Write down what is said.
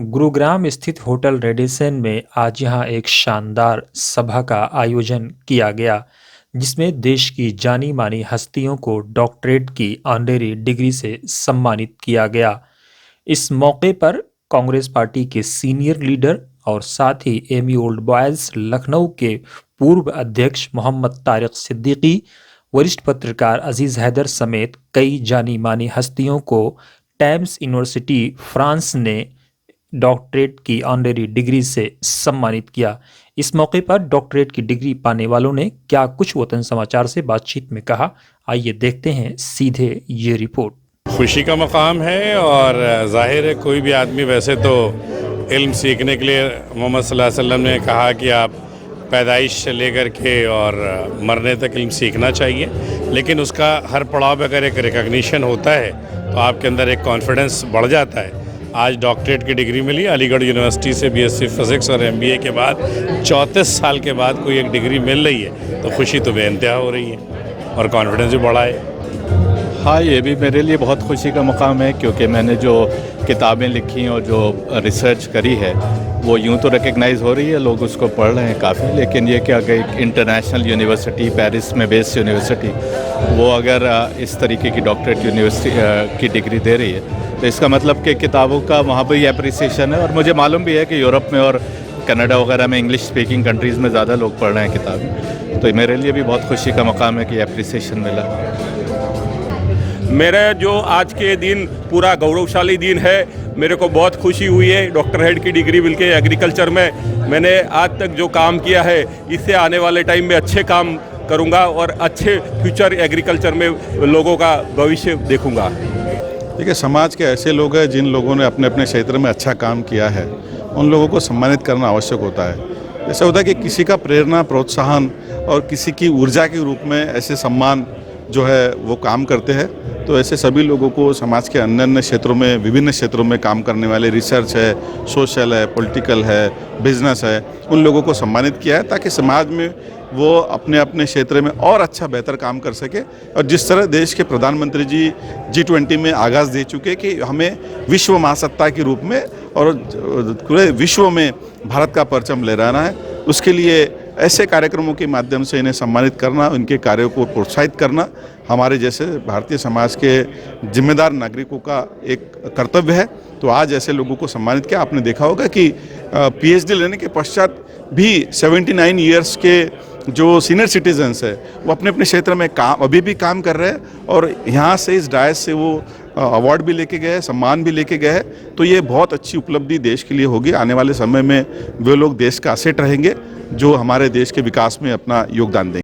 गुरुग्राम स्थित hotel Radisson में आज यहाँ एक शानदार सभा का आयोजन किया गया, जिसमें देश की जानी मानी हस्तियों को डॉक्टरेट की ऑनरेरी डिग्री से सम्मानित किया गया। इस मौके पर कांग्रेस पार्टी के सीनियर लीडर और साथ ही एमी ओल्ड बॉयज लखनऊ के पूर्व अध्यक्ष मोहम्मद तारिक सिद्दीकी, वरिष्ठ पत्रकार अजीज हैदर समेत कई जानी मानी हस्तियों को टाइम्स यूनिवर्सिटी फ्रांस ने डॉक्टरेट की ऑनरेरी डिग्री से सम्मानित किया। इस मौके पर डॉक्टरेट की डिग्री पाने वालों ने क्या कुछ वतन समाचार से बातचीत में कहा, आइए देखते हैं सीधे ये रिपोर्ट। खुशी का मकाम है और जाहिर है कोई भी आदमी वैसे तो इल्म सीखने के लिए मोहम्मद सल्लल्लाहु अलैहि वसल्लम ने कहा कि आप पैदाइश से लेकर के और मरने तक इल्म सीखना चाहिए, लेकिन उसका हर पड़ाव पे अगर एक रिकग्निशन होता है तो आपके अंदर एक कॉन्फिडेंस बढ़ जाता है। आज डॉक्टरेट की डिग्री मिली अलीगढ़ यूनिवर्सिटी से बीएससी फिज़िक्स और एमबीए के बाद 34 साल के बाद कोई एक डिग्री मिल रही है तो खुशी तो बेइंतहा हो रही है और कॉन्फिडेंस भी बढ़ा है। हाँ, ये भी मेरे लिए बहुत खुशी का मुकाम है क्योंकि मैंने जो किताबें लिखी और जो रिसर्च करी है वो यूँ तो रिकग्नाइज़ हो रही है, लोग उसको पढ़ रहे हैं काफ़ी, लेकिन ये कि अगर एक इंटरनेशनल यूनिवर्सिटी, पेरिस में बेस्ड यूनिवर्सिटी, वो अगर इस तरीके की डॉक्टरेट यूनिवर्सिटी की डिग्री दे रही है तो इसका मतलब कि किताबों का वहाँ पर ही अप्रिसिएशन है। और मुझे मालूम भी है कि यूरोप में और कनाडा वगैरह में इंग्लिश स्पीकिंग कंट्रीज़ में ज़्यादा लोग पढ़ रहे हैं किताबें, तो मेरे लिए भी बहुत खुशी का मकाम है कि अप्रिसिएशन मिला। मेरा जो आज के दिन पूरा गौरवशाली दिन है, मेरे को बहुत खुशी हुई है। डॉक्टर हेड की डिग्री मिलके एग्रीकल्चर में मैंने आज तक जो काम किया है इससे आने वाले टाइम में अच्छे काम करूंगा और अच्छे फ्यूचर एग्रीकल्चर में लोगों का भविष्य देखूंगा। देखिए, समाज के ऐसे लोग हैं जिन लोगों ने अपने अपने क्षेत्र में अच्छा काम किया है, उन लोगों को सम्मानित करना आवश्यक होता है। ऐसा होता है कि किसी का प्रेरणा, प्रोत्साहन और किसी की ऊर्जा के रूप में ऐसे सम्मान जो है वो काम करते हैं, तो ऐसे सभी लोगों को समाज के अन्य अन्य क्षेत्रों में, विभिन्न क्षेत्रों में काम करने वाले, रिसर्च है, सोशल है, पॉलिटिकल है, बिजनेस है, उन लोगों को सम्मानित किया है ताकि समाज में वो अपने अपने क्षेत्र में और अच्छा बेहतर काम कर सके। और जिस तरह देश के प्रधानमंत्री जी G20 में आगाज़ दे चुके कि हमें विश्व महासत्ता के रूप में और पूरे विश्व में भारत का परचम लहराना है, उसके लिए ऐसे कार्यक्रमों के माध्यम से इन्हें सम्मानित करना, उनके कार्यों को प्रोत्साहित करना हमारे जैसे भारतीय समाज के जिम्मेदार नागरिकों का एक कर्तव्य है। तो आज ऐसे लोगों को सम्मानित किया। आपने देखा होगा कि PhD लेने के पश्चात भी 79 ईयर्स के जो सीनियर सिटीजन्स है वो अपने अपने क्षेत्र में अभी भी काम कर रहे हैं और यहाँ से इस डायस से वो अवार्ड भी लेके गए, सम्मान भी लेके गए। तो ये बहुत अच्छी उपलब्धि देश के लिए होगी। आने वाले समय में वे लोग देश का असेट रहेंगे जो हमारे देश के विकास में अपना योगदान देंगे।